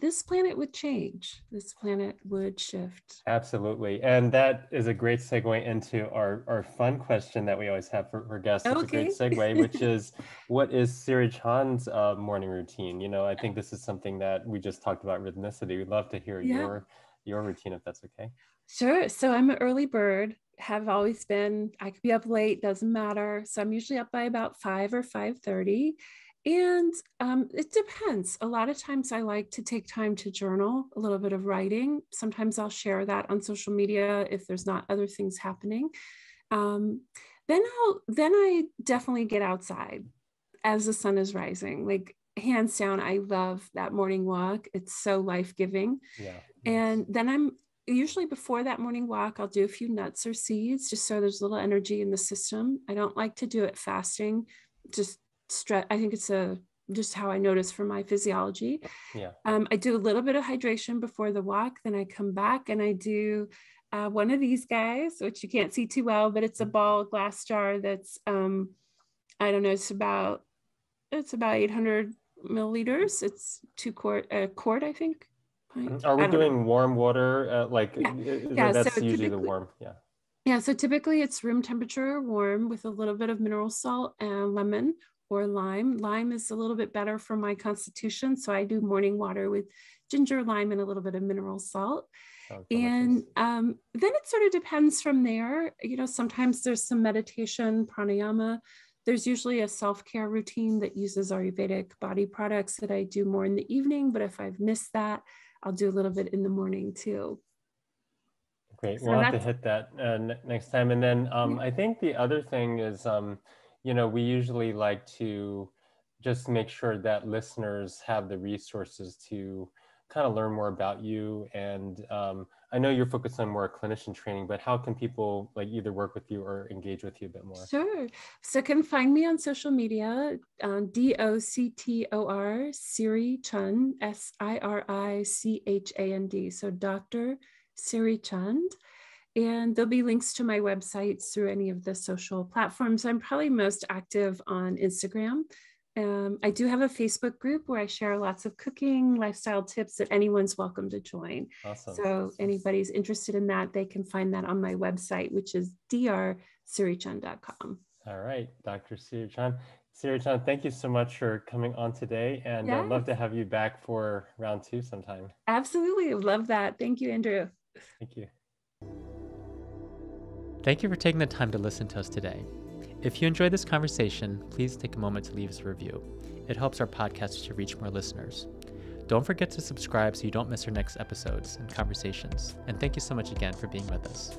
this planet would change. This planet would shift. Absolutely. And that is a great segue into our fun question that we always have for guests. It's a great segue, which is, what is Sirichand's morning routine? I think this is something that we just talked about, rhythmicity. We'd love to hear your routine, if that's okay. Sure. So I'm an early bird, have always been. I could be up late, doesn't matter. So I'm usually up by about 5 or 5:30. And it depends. A lot of times I like to take time to journal, a little bit of writing. Sometimes I'll share that on social media if there's not other things happening. Then I definitely get outside as the sun is rising. Like, hands down, I love that morning walk. It's so life-giving. Yeah. And then I'm usually, before that morning walk, I'll do a few nuts or seeds just so there's a little energy in the system. I don't like to do it fasting, just stress. I think it's just how I notice from my physiology. Yeah. I do a little bit of hydration before the walk. Then I come back and I do one of these guys, which you can't see too well, but it's a ball glass jar that's I don't know, it's about 800 milliliters. It's a quart, I think. Are we doing warm water? That's so usually the warm. Yeah. So typically it's room temperature or warm with a little bit of mineral salt and lemon or lime. Lime is a little bit better for my constitution. So I do morning water with ginger, lime, and a little bit of mineral salt. And then it sort of depends from there. Sometimes there's some meditation, pranayama. There's usually a self-care routine that uses Ayurvedic body products that I do more in the evening. But if I've missed that, I'll do a little bit in the morning too. Great. So we'll have to hit that next time. And then I think the other thing is, we usually like to just make sure that listeners have the resources to kind of learn more about you. And I know you're focused on more clinician training, but how can people like either work with you or engage with you a bit more? Sure. So can find me on social media, DOCTOR, Sirichand, SIRICHAND. So Dr. Sirichand. And there'll be links to my websites through any of the social platforms. I'm probably most active on Instagram. I do have a Facebook group where I share lots of cooking, lifestyle tips that anyone's welcome to join. Awesome. So anybody's interested in that, they can find that on my website, which is drsirichand.com. All right, Dr. Sirichand. Sirichand, thank you so much for coming on today. And I'd love to have you back for round 2 sometime. Absolutely. I love that. Thank you, Andrew. Thank you. Thank you for taking the time to listen to us today. If you enjoyed this conversation, please take a moment to leave us a review. It helps our podcast to reach more listeners. Don't forget to subscribe so you don't miss our next episodes and conversations. And thank you so much again for being with us.